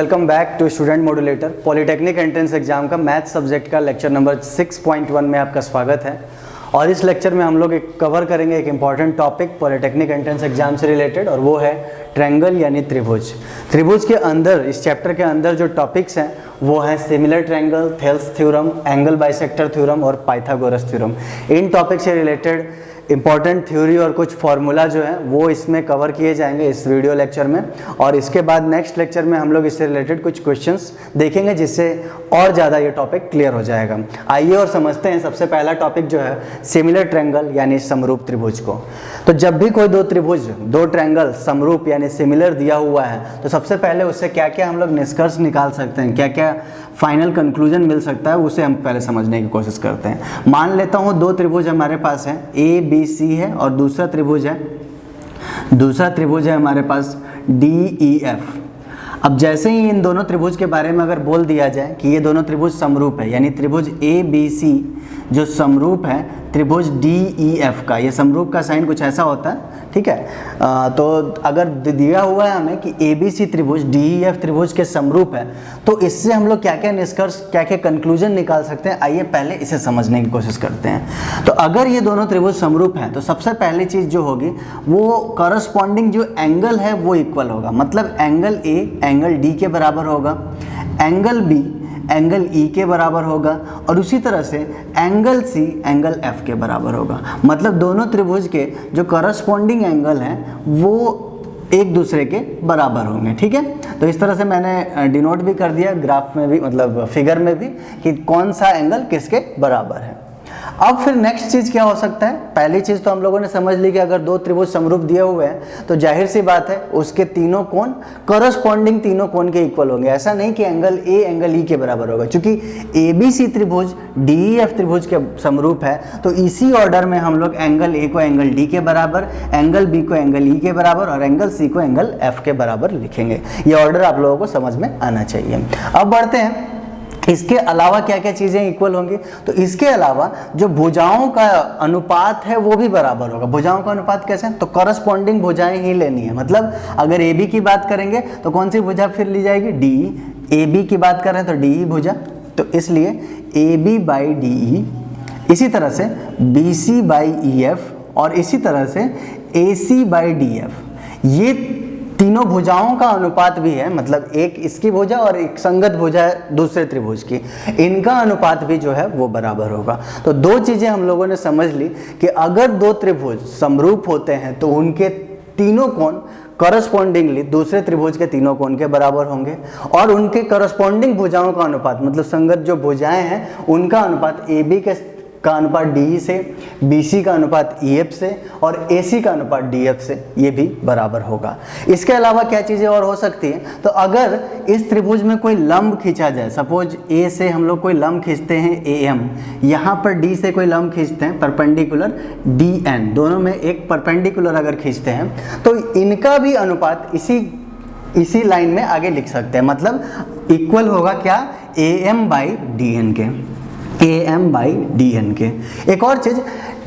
Welcome back to student modulator. Polytechnic entrance exam का math subject का lecture number 6.1 में आपका स्वागत है। और इस लेक्चर में हम लोग कवर करेंगे एक important topic polytechnic entrance exam से रिलेटेड, और वो है ट्रायंगल यानी त्रिभुज। त्रिभुज के अंदर, इस चैप्टर के अंदर जो टॉपिक्स हैं वो हैं similar triangle, Thales theorem, angle bisector theorem और पाइथागोरस थ्योरम। इन टॉपिक से रिलेटेड इंपॉर्टेंट थ्योरी और कुछ फार्मूला जो है वो इसमें कवर किए जाएंगे इस वीडियो लेक्चर में। और इसके बाद नेक्स्ट लेक्चर में हम लोग इससे रिलेटेड कुछ क्वेश्चंस देखेंगे जिससे और ज़्यादा ये टॉपिक क्लियर हो जाएगा। आइए और समझते हैं सबसे पहला टॉपिक जो है सिमिलर ट्रायंगल यानी समरूप त्रिभुज को। तो जब भी कोई दो त्रिभुज, दो ट्रायंगल समरूप यानी सिमिलर दिया हुआ है तो सबसे पहले उससे क्या क्या हम लोग निष्कर्ष निकाल सकते हैं, क्या क्या फाइनल कंक्लूजन मिल सकता है, उसे हम पहले समझने की कोशिश करते हैं। मान लेता हूँ दो त्रिभुज हमारे पास है, ए बी सी है, और दूसरा त्रिभुज है हमारे पास डी ई एफ। अब जैसे ही इन दोनों त्रिभुज के बारे में अगर बोल दिया जाए कि ये दोनों त्रिभुज समरूप है, यानी त्रिभुज ए बी सी जो समरूप है त्रिभुज डी ई एफ का, ये समरूप का साइन कुछ ऐसा होता है, ठीक है। तो अगर दिया हुआ है हमें कि ए बी सी त्रिभुज डी ई एफ त्रिभुज के समरूप है तो इससे हम लोग क्या क्या निष्कर्ष, क्या क्या कंक्लूजन निकाल सकते हैं, आइए पहले इसे समझने की कोशिश करते हैं। तो अगर ये दोनों त्रिभुज समरूप हैं तो सबसे पहली चीज़ जो होगी वो करस्पॉन्डिंग जो एंगल है वो इक्वल होगा। मतलब एंगल ए एंगल डी के बराबर होगा, एंगल बी एंगल ई के बराबर होगा, और उसी तरह से एंगल सी एंगल एफ के बराबर होगा। मतलब दोनों त्रिभुज के जो करस्पॉन्डिंग एंगल हैं वो एक दूसरे के बराबर होंगे, ठीक है। तो इस तरह से मैंने डिनोट भी कर दिया ग्राफ में भी, मतलब फिगर में भी, कि कौन सा एंगल किसके बराबर है। अब फिर नेक्स्ट चीज़ क्या हो सकता है। पहली चीज़ तो हम लोगों ने समझ ली कि अगर दो त्रिभुज समरूप दिए हुए हैं तो जाहिर सी बात है उसके तीनों कोण करस्पॉन्डिंग तीनों कोण के इक्वल होंगे। ऐसा नहीं कि एंगल ए एंगल ई के बराबर होगा, क्योंकि ए बी सी त्रिभुज डी ई एफ त्रिभुज के समरूप है तो इसी ऑर्डर में हम लोग एंगल ए को एंगल डी के बराबर, एंगल बी को एंगल ई के बराबर और एंगल सी को एंगल एफ के बराबर लिखेंगे। ये ऑर्डर आप लोगों को समझ में आना चाहिए। अब बढ़ते हैं, इसके अलावा क्या क्या चीज़ें इक्वल होंगी। तो इसके अलावा जो भुजाओं का अनुपात है वो भी बराबर होगा। भुजाओं का अनुपात कैसे, तो करस्पॉन्डिंग भुजाएं ही लेनी है। मतलब अगर ए बी की बात करेंगे तो कौन सी भुजा फिर ली जाएगी, डी ई। ए बी की बात कर रहे हैं तो डी ई भुजा, तो इसलिए A B by D E, इसी तरह से B C by E F, और इसी तरह से A C by D F. ये तीनों भुजाओं का अनुपात भी है, मतलब एक इसकी भुजा और एक संगत भुजा है दूसरे त्रिभुज की, इनका अनुपात भी जो है वो बराबर होगा। तो दो चीज़ें हम लोगों ने समझ ली कि अगर दो त्रिभुज समरूप होते हैं तो उनके तीनों कोण करस्पॉन्डिंगली दूसरे त्रिभुज के तीनों कोण के बराबर होंगे, और उनके करस्पॉन्डिंग भुजाओं का अनुपात, मतलब संगत जो भुजाएं हैं उनका अनुपात ए बी का अनुपात डी से, बी सी का अनुपात ई एफ से, और ए सी का अनुपात डी एफ से, ये भी बराबर होगा। इसके अलावा क्या चीज़ें और हो सकती हैं, तो अगर इस त्रिभुज में कोई लंब खींचा जाए, सपोज ए से हम लोग कोई लंब खींचते हैं ए एम, यहाँ पर डी से कोई लंब खींचते हैं परपेंडिकुलर डी एन, दोनों में एक परपेंडिकुलर अगर खींचते हैं तो इनका भी अनुपात इसी लाइन में आगे लिख सकते हैं। मतलब इक्वल होगा क्या, A M by D N K, A M by D N K. एक और चीज़,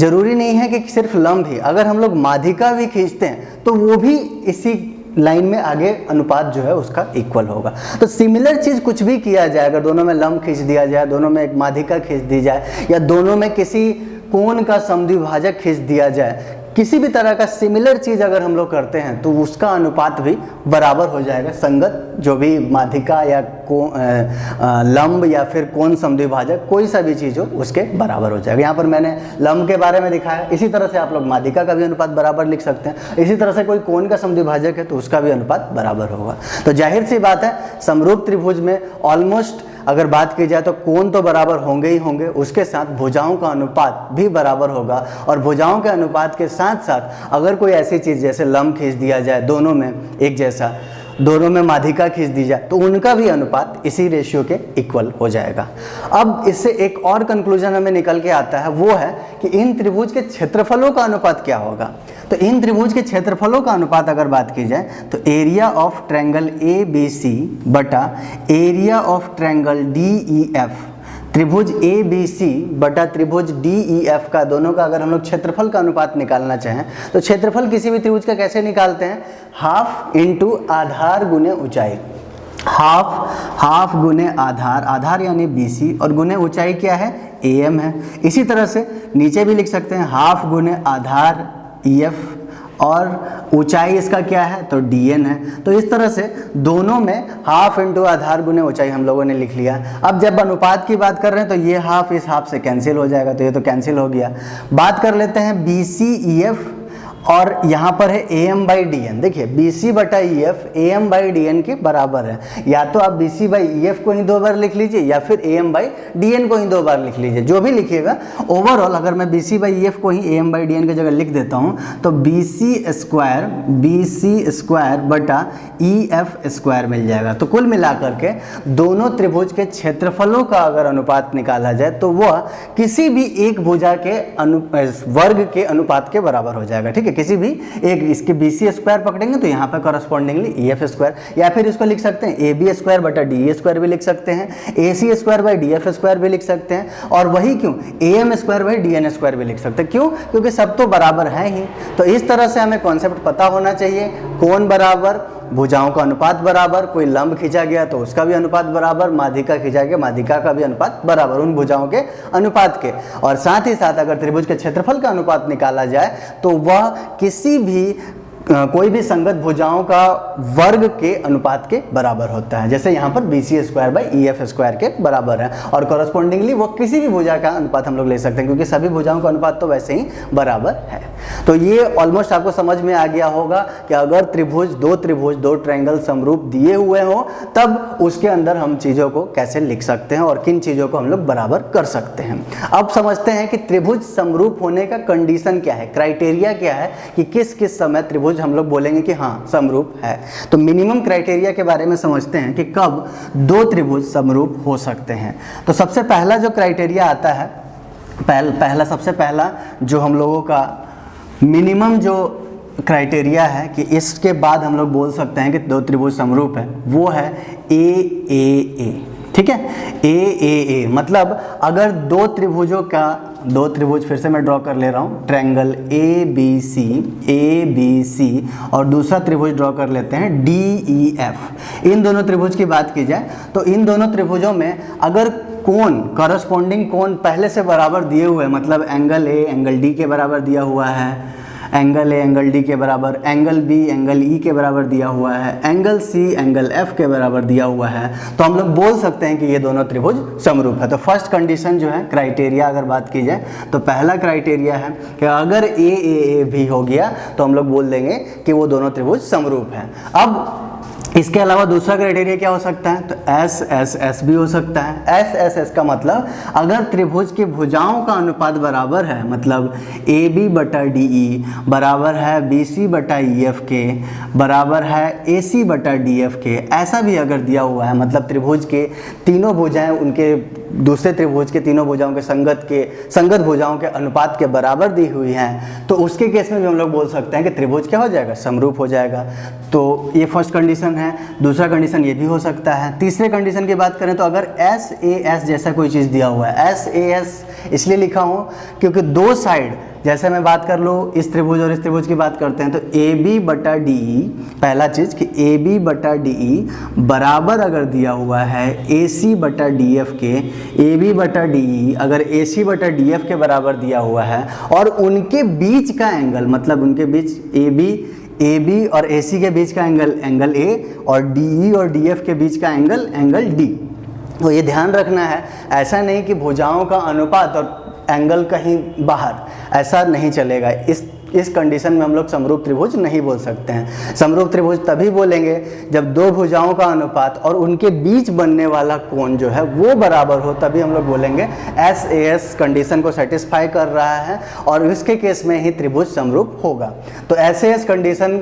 जरूरी नहीं है कि सिर्फ लंब ही, अगर हम लोग माध्यिका भी खींचते हैं तो वो भी इसी लाइन में आगे अनुपात जो है उसका इक्वल होगा। तो सिमिलर चीज़ कुछ भी किया जाए, अगर दोनों में लंब खींच दिया जाए, दोनों में एक माध्यिका खींच दी जाए, या दोनों में किसी कोण का समद्विभाजक खींच दिया जाए, किसी भी तरह का सिमिलर चीज़ अगर हम लोग करते हैं तो उसका अनुपात भी बराबर हो जाएगा। संगत जो भी माध्यिका या लंब या फिर कोण समद्विभाजक कोई सा भी चीज़ हो उसके बराबर हो जाएगा। यहाँ पर मैंने लंब के बारे में दिखाया, इसी तरह से आप लोग माध्यिका का भी अनुपात बराबर लिख सकते हैं। इसी तरह से कोई कोण का समद्विभाजक है तो उसका भी अनुपात बराबर होगा। तो जाहिर सी बात है समरूप त्रिभुज में ऑलमोस्ट अगर बात की जाए तो कोण तो बराबर होंगे ही होंगे, उसके साथ भुजाओं का अनुपात भी बराबर होगा। और भुजाओं के अनुपात के साथ साथ अगर कोई ऐसी चीज़ जैसे लंब खींच दिया जाए, दोनों में एक जैसा, दोनों में माध्यिका खींच दी जाए तो उनका भी अनुपात इसी रेशियो के इक्वल हो जाएगा। अब इससे एक और कंक्लूजन हमें निकल के आता है, वो है कि इन त्रिभुज के क्षेत्रफलों का अनुपात क्या होगा। तो इन त्रिभुज के क्षेत्रफलों का अनुपात अगर बात की जाए तो area of triangle A B C बटा area of triangle D E F, त्रिभुज ए बी सी बटा त्रिभुज डी ई एफ का, दोनों का अगर हम लोग क्षेत्रफल का अनुपात निकालना चाहें तो क्षेत्रफल किसी भी त्रिभुज का कैसे निकालते हैं, हाफ इंटू आधार गुने ऊंचाई। हाफ गुने आधार, आधार यानी BC, और गुने ऊंचाई क्या है, AM है। इसी तरह से नीचे भी लिख सकते हैं हाफ गुने आधार EF, और ऊंचाई इसका क्या है, तो DN है। तो इस तरह से दोनों में हाफ इंटू आधार गुने ऊंचाई हम लोगों ने लिख लिया। अब जब अनुपात की बात कर रहे हैं तो ये हाफ इस हाफ से कैंसिल हो जाएगा, तो ये तो कैंसिल हो गया। बात कर लेते हैं BC EF, और यहाँ पर है AM/DN। देखिए BC बटा EF AM/DN के बराबर है। या तो आप BC/EF को ही 2 बार लिख लीजिए, या फिर AM/DN को ही 2 बार लिख लीजिए, जो भी लिखिएगा। ओवरऑल अगर मैं BC/EF को ही AM/DN की जगह लिख देता हूँ तो BC स्क्वायर बटा EF स्क्वायर मिल जाएगा। तो कुल मिलाकर के दोनों त्रिभुज के क्षेत्रफलों का अगर अनुपात निकाला जाए तो वह किसी भी एक भुजा के वर्ग के अनुपात के बराबर हो जाएगा। ठीक है, किसी भी एक, इसके BC स्क्वायर पकड़ेंगे तो यहाँ पर करस्पॉन्डिंगली EF स्क्वायर, या फिर इसको लिख सकते हैं AB स्क्वायर बटा DE स्क्वायर भी लिख सकते हैं, AC square by DF square भी लिख सकते हैं, और वही क्यों AM square by DN square भी लिख सकते हैं। क्यों? क्योंकि सब तो बराबर है ही। तो इस तरह से हमें कॉन्सेप्ट पता होना चाहिए, कोण बराबर, भुजाओं का अनुपात बराबर, कोई लंब खींचा गया तो उसका भी अनुपात बराबर, माध्यिका खींचा गया माध्यिका का भी अनुपात बराबर, उन भुजाओं के अनुपात के। और साथ ही साथ अगर त्रिभुज के क्षेत्रफल का अनुपात निकाला जाए तो वह किसी भी कोई भी संगत भुजाओं का वर्ग के अनुपात के बराबर होता है। जैसे यहाँ पर BC square by EF square के बराबर है, और करस्पॉन्डिंगली वो किसी भी भुजा का अनुपात हम लोग ले सकते हैं, क्योंकि सभी भुजाओं का अनुपात तो वैसे ही बराबर है। तो ये ऑलमोस्ट आपको समझ में आ गया होगा कि अगर दो ट्रायंगल समरूप दिए हुए हों तब उसके अंदर हम चीज़ों को कैसे लिख सकते हैं और किन चीज़ों को हम लोग बराबर कर सकते हैं। अब समझते हैं कि त्रिभुज समरूप होने का कंडीशन क्या है, क्राइटेरिया क्या है कि किस किस समय त्रिभुज हम लोग बोलेंगे कि हाँ समरूप है। तो मिनिमम क्राइटेरिया के बारे में समझते हैं कि कब 2 त्रिभुज समरूप हो सकते हैं। तो सबसे पहला जो क्राइटेरिया आता है, सबसे पहला जो हम लोगों का मिनिमम जो क्राइटेरिया है कि इसके बाद हम लोग बोल सकते हैं कि 2 त्रिभुज समरूप है, वो है AAA। ठीक है, AAA मतलब अगर दो त्रिभुज फिर से मैं ड्रॉ कर ले रहा हूँ, ट्रायंगल ABC और दूसरा त्रिभुज ड्रॉ कर लेते हैं DEF। इन दोनों त्रिभुज की बात की जाए तो इन दोनों त्रिभुजों में अगर कोण, करस्पॉन्डिंग कोण पहले से बराबर दिए हुए हैं, मतलब एंगल A एंगल D के बराबर दिया हुआ है, एंगल A एंगल D के बराबर, एंगल B एंगल E के बराबर दिया हुआ है, एंगल C एंगल F के बराबर दिया हुआ है, तो हम लोग बोल सकते हैं कि ये दोनों त्रिभुज समरूप है। तो फर्स्ट कंडीशन जो है, क्राइटेरिया अगर बात की जाए तो पहला क्राइटेरिया है कि अगर AAA भी हो गया तो हम लोग बोल देंगे कि वो दोनों त्रिभुज समरूप हैं। अब इसके अलावा दूसरा क्राइटेरिया क्या हो सकता है, तो SSS भी हो सकता है। SSS का मतलब अगर त्रिभुज की भुजाओं का अनुपात बराबर है, मतलब AB बटा DE बराबर है BC बटा EF के बराबर है AC बटा DF के, ऐसा भी अगर दिया हुआ है, मतलब त्रिभुज के तीनों भुजाएं उनके दूसरे त्रिभुज के तीनों भुजाओं के संगत भुजाओं के अनुपात के बराबर दी हुई हैं, तो उसके केस में भी हम लोग बोल सकते हैं कि त्रिभुज क्या हो जाएगा, समरूप हो जाएगा। तो ये फर्स्ट कंडीशन है। दूसरा कंडीशन ये भी हो सकता है। तीसरे कंडीशन की बात करें तो अगर SAS जैसा कोई चीज़ दिया हुआ है, SAS इसलिए लिखा हूँ क्योंकि दो साइड, जैसे मैं बात कर लूँ इस त्रिभुज और इस त्रिभुज की बात करते हैं तो AB बटा DE, पहला चीज़ कि AB बटा DE बराबर अगर दिया हुआ है AC बटा DF के, AB बटा DE अगर AC बटा DF के बराबर दिया हुआ है और उनके बीच का एंगल, मतलब उनके बीच AB और AC के बीच का एंगल A और DE और DF के बीच का एंगल D। तो ये ध्यान रखना है, ऐसा नहीं कि भुजाओं का अनुपात और एंगल कहीं बाहर, ऐसा नहीं चलेगा। इस कंडीशन में हम लोग समरूप त्रिभुज नहीं बोल सकते हैं। समरूप त्रिभुज तभी बोलेंगे जब दो भुजाओं का अनुपात और उनके बीच बनने वाला कोण जो है वो बराबर हो, तभी हम लोग बोलेंगे SAS कंडीशन को सेटिस्फाई कर रहा है और इसके केस में ही त्रिभुज समरूप होगा। तो SAS कंडीशन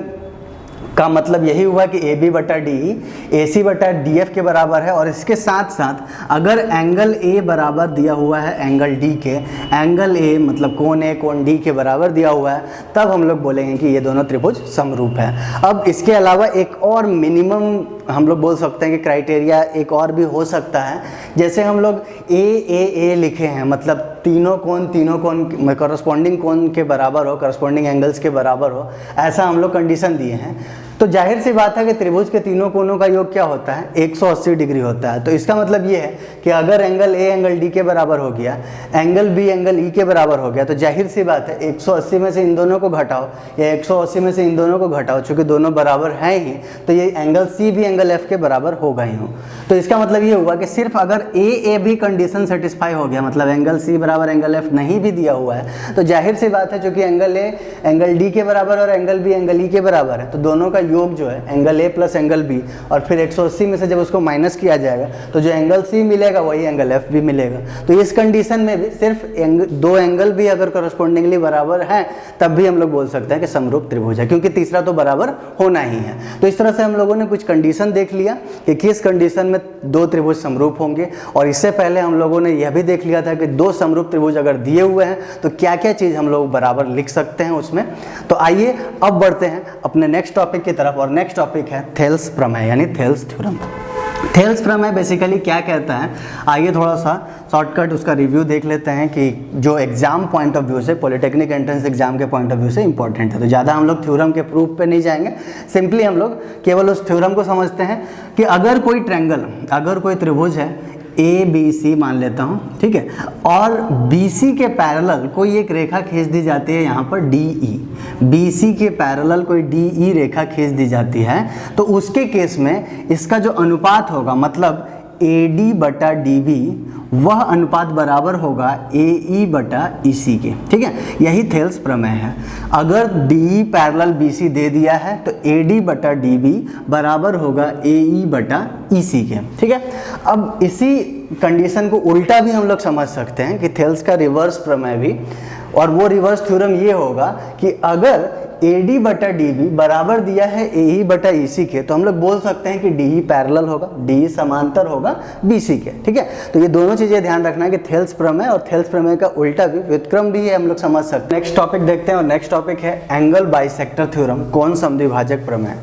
का मतलब यही हुआ कि AB बटा DE AC बटा DF के बराबर है, और इसके साथ साथ अगर एंगल A बराबर दिया हुआ है एंगल D के, एंगल A मतलब कोण A कोण D के बराबर दिया हुआ है, तब हम लोग बोलेंगे कि ये दोनों त्रिभुज समरूप है। अब इसके अलावा एक और मिनिमम हम लोग बोल सकते हैं कि क्राइटेरिया एक और भी हो सकता है। जैसे हम लोग AAA लिखे हैं, मतलब तीनों कोण करस्पॉन्डिंग कोण के बराबर हो, करस्पॉन्डिंग एंगल्स के बराबर हो, ऐसा हम लोग कंडीशन दिए हैं। तो जाहिर सी बात है कि त्रिभुज के तीनों कोणों का योग क्या होता है, 180 डिग्री होता है। तो इसका मतलब ये है कि अगर एंगल ए एंगल डी के बराबर हो गया, एंगल बी एंगल ई के बराबर हो गया, तो जाहिर सी बात है 180 में से इन दोनों को घटाओ या 180 में से इन दोनों को घटाओ, चूंकि दोनों बराबर हैं ही, तो ये एंगल सी भी एंगल एफ के बराबर होगा ही हो। तो इसका मतलब ये हुआ कि सिर्फ अगर ए भी कंडीशन सेटिस्फाई हो गया, मतलब एंगल सी बराबर एंगल एफ नहीं भी दिया हुआ है, तो जाहिर सी बात है चूंकि एंगल ए एंगल डी के बराबर और एंगल बी एंगल ई के बराबर है, तो दोनों का योग जो है angle A plus angle B, और फिर 180 में से जब उसको माइनस किया जाएगा तो जो एंगल सी मिलेगा वही एंगल एफ भी मिलेगा। तो इस कंडीशन में भी सिर्फ दो एंगल भी अगर करस्पॉन्डिंगली बराबर हैं तब भी हम लोग बोल सकते हैं कि समरूप त्रिभुज है, क्योंकि तीसरा तो बराबर होना ही है। तो इस तरह से हम लोगों ने कुछ कंडीशन देख लिया कि किस कंडीशन में दो त्रिभुज समरूप होंगे, और इससे पहले हम लोगों ने यह भी देख लिया था कि दो समरूप त्रिभुज अगर दिए हुए हैं तो क्या क्या चीज़ हम लोग बराबर लिख सकते हैं उसमें। तो आइए अब बढ़ते हैं अपने नेक्स्ट टॉपिक की तरफ, और नेक्स्ट टॉपिक है थेल्स प्रमेय यानी थेल्स थ्योरम। थेल्स प्रमेय बेसिकली क्या कहता है, आइए थोड़ा सा शॉर्टकट उसका रिव्यू देख लेते हैं कि जो एग्जाम पॉइंट ऑफ व्यू से, पॉलिटेक्निक एंट्रेंस एग्जाम के पॉइंट ऑफ व्यू से इंपॉर्टेंट है। तो ज़्यादा हम लोग थ्योरम के प्रूफ पे नहीं जाएंगे, सिंपली हम लोग केवल उस थ्योरम को समझते हैं कि अगर कोई ट्रायंगल, अगर कोई त्रिभुज है ए बी सी मान लेता हूँ, ठीक है, और बी सी के पैरेलल कोई एक रेखा खींच दी जाती है यहाँ पर डी ई, बी सी के पैरेलल कोई डी ई रेखा खींच दी जाती है, तो उसके केस में इसका जो अनुपात होगा, मतलब ए डी बटा डी बी, वह अनुपात बराबर होगा ए ई बटा ई सी के, ठीक है। यही थेल्स प्रमेय है। अगर D E parallel B C दे दिया है तो ए डी बटा डी बी बराबर होगा ए ई बटा ई सी के, ठीक है। अब इसी कंडीशन को उल्टा भी हम लोग समझ सकते हैं कि थेल्स का रिवर्स प्रमेय भी, और वो रिवर्स थ्योरम ये होगा कि अगर ए डी बटा डी बी बराबर दिया है ए ई बटा ई सी के, तो हम लोग बोल सकते हैं कि डी ई पैरेलल होगा, डी ई समांतर होगा बी सी के, ठीक है। तो ये दोनों चीज़ें ध्यान रखना है कि थेल्स प्रमेय और थेल्स प्रमेय का उल्टा भी, व्युत्क्रम भी है, हम लोग समझ सकते हैं। नेक्स्ट टॉपिक देखते हैं, और नेक्स्ट टॉपिक है एंगल बाइसेक्टर थ्योरम, कोण समद्विभाजक प्रमेय।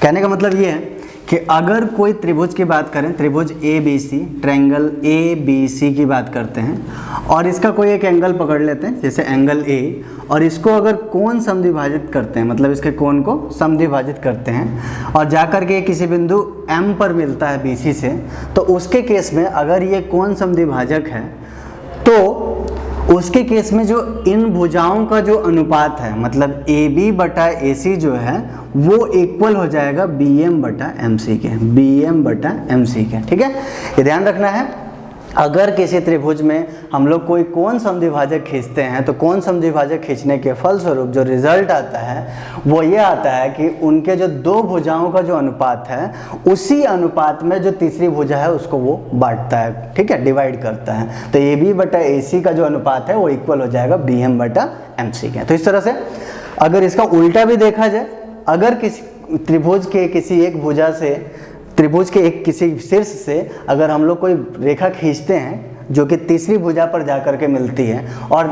कहने का मतलब ये है कि अगर कोई त्रिभुज की बात करें, त्रिभुज A B C, triangle A B C की बात करते हैं, और इसका कोई एक एंगल पकड़ लेते हैं जैसे एंगल ए, और इसको अगर कोण समद्विभाजित करते हैं, मतलब इसके कोण को समद्विभाजित करते हैं, और जाकर के किसी बिंदु M पर मिलता है BC से, तो उसके केस में अगर ये कोण समद्विभाजक है तो उसके केस में जो इन भुजाओं का जो अनुपात है, मतलब AB बटा AC जो है वो इक्वल हो जाएगा BM बटा MC के, BM बटा MC के, ठीक है। ये ध्यान रखना है। अगर किसी त्रिभुज में हम लोग कोई कोण समद्विभाजक खींचते हैं तो कोण समद्विभाजक खींचने के फलस्वरूप जो रिजल्ट आता है वो ये आता है कि उनके जो दो भुजाओं का जो अनुपात है, उसी अनुपात में जो तीसरी भुजा है उसको वो बांटता है, ठीक है, डिवाइड करता है। तो AB बटा AC का जो अनुपात है वो इक्वल हो जाएगा BM बटा MC के। तो इस तरह से अगर इसका उल्टा भी देखा जाए, अगर किसी त्रिभुज के किसी एक भुजा से, त्रिभुज के एक किसी शीर्ष से अगर हम लोग कोई रेखा खींचते हैं जो कि तीसरी भुजा पर जाकर के मिलती है, और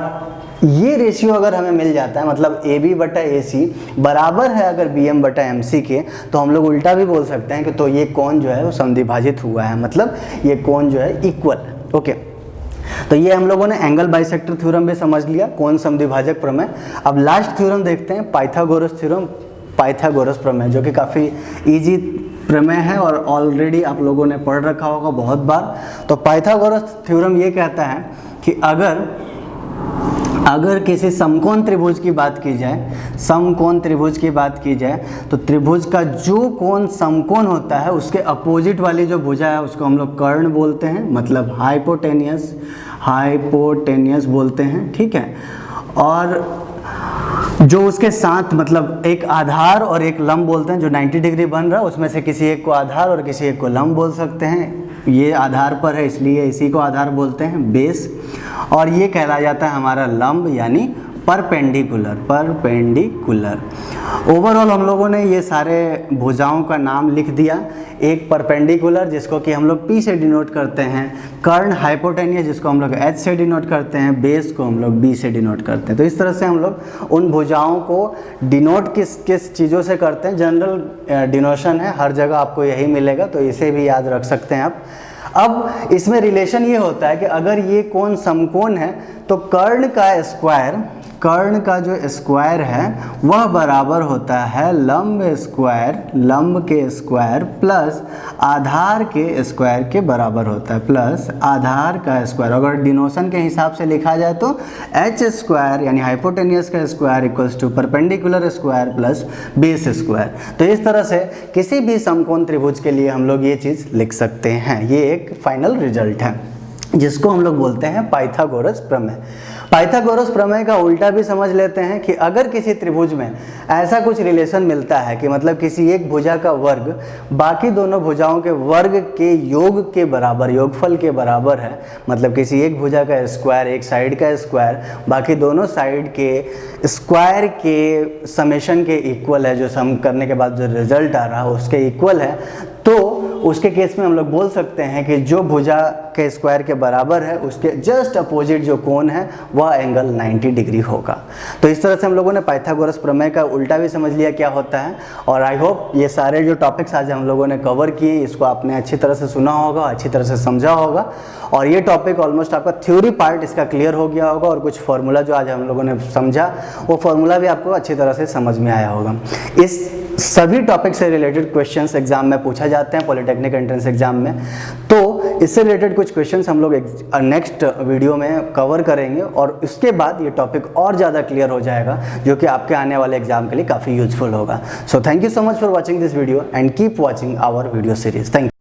ये रेशियो अगर हमें मिल जाता है, मतलब AB बटा AC बराबर है अगर BM बटा MC के, तो हम लोग उल्टा भी बोल सकते हैं कि तो ये कोण जो है वो समद्विभाजित हुआ है, मतलब ये कोण जो है इक्वल है, ओके। तो ये हम लोगों ने एंगल बाइसेक्टर थ्योरम भी समझ लिया, कोण समद्विभाजक प्रमेय। अब लास्ट थ्योरम देखते हैं, पाइथागोरस थ्योरम, पाइथागोरस प्रमेय, जो कि काफ़ी ईजी प्रमेय है और ऑलरेडी आप लोगों ने पढ़ रखा होगा बहुत बार। तो पाइथागोरस थ्योरम ये कहता है कि अगर किसी समकोण त्रिभुज की बात की जाए, समकोण त्रिभुज की बात की जाए, तो त्रिभुज का जो कोण समकोण होता है उसके अपोजिट वाली जो भुजा है उसको हम लोग कर्ण बोलते हैं, मतलब हाइपोटेनियस बोलते हैं, ठीक है। और जो उसके साथ, मतलब एक आधार और एक लंब बोलते हैं, जो 90 डिग्री बन रहा है उसमें से किसी एक को आधार और किसी एक को लंब बोल सकते हैं। ये आधार पर है इसलिए इसी को आधार बोलते हैं, बेस, और ये कहलाया जाता है हमारा लंब यानी परपेंडिकुलर। ओवरऑल हम लोगों ने ये सारे भुजाओं का नाम लिख दिया। एक परपेंडिकुलर जिसको कि हम लोग P से डिनोट करते हैं, कर्ण हाइपोटेनियस जिसको हम लोग H से डिनोट करते हैं, बेस को हम लोग B से डिनोट करते हैं। तो इस तरह से हम लोग उन भुजाओं को डिनोट किस किस चीज़ों से करते हैं, जनरल डिनोशन है, हर जगह आपको यही मिलेगा, तो इसे भी याद रख सकते हैं आप। अब इसमें रिलेशन ये होता है कि अगर ये कोण समकोण है तो कर्ण का कर्ण का जो स्क्वायर है वह बराबर होता है लंब के स्क्वायर प्लस आधार के स्क्वायर के बराबर होता है, प्लस आधार का स्क्वायर। अगर डिनोशन के हिसाब से लिखा जाए तो एच स्क्वायर यानी हाइपोटेनियस का square equals to perpendicular square plus base square. तो इस तरह से किसी भी समकोण त्रिभुज के लिए हम लोग ये चीज़ लिख सकते हैं। ये एक फाइनल रिजल्ट है जिसको हम लोग बोलते हैं पाइथागोरस प्रमेय। पाइथागोरस प्रमेय का उल्टा भी समझ लेते हैं कि अगर किसी त्रिभुज में ऐसा कुछ रिलेशन मिलता है कि मतलब किसी एक भुजा का वर्ग बाकी दोनों भुजाओं के वर्ग के योग के बराबर, योगफल के बराबर है, मतलब किसी एक भुजा का स्क्वायर, एक साइड का स्क्वायर बाकी दोनों साइड के स्क्वायर के समेशन के इक्वल है, जो सम करने के बाद जो रिजल्ट आ रहा है उसके इक्वल है, तो उसके केस में हम लोग बोल सकते हैं कि जो भुजा के स्क्वायर के बराबर है उसके जस्ट अपोजिट जो कोण है वह एंगल 90 डिग्री होगा। तो इस तरह से हम लोगों ने पाइथागोरस प्रमेय का उल्टा भी समझ लिया क्या होता है। और आई होप ये सारे जो टॉपिक्स आज हम लोगों ने कवर किए इसको आपने अच्छी तरह से सुना होगा, अच्छी तरह से समझा होगा, और ये टॉपिक ऑलमोस्ट आपका थ्योरी पार्ट इसका क्लियर हो गया होगा, और कुछ फॉर्मूला जो आज हम लोगों ने समझा वो फॉर्मूला भी आपको अच्छी तरह से समझ में आया होगा। इस सभी टॉपिक से रिलेटेड क्वेश्चंस एग्जाम में पूछा जाते हैं पॉलिटेक्निक एंट्रेंस एग्जाम में, तो इससे रिलेटेड कुछ क्वेश्चंस हम लोग नेक्स्ट वीडियो में कवर करेंगे, और उसके बाद ये टॉपिक और ज़्यादा क्लियर हो जाएगा जो कि आपके आने वाले एग्जाम के लिए काफ़ी यूजफुल होगा। So thank you so much for watching this video and keep watching our video series. Thank you.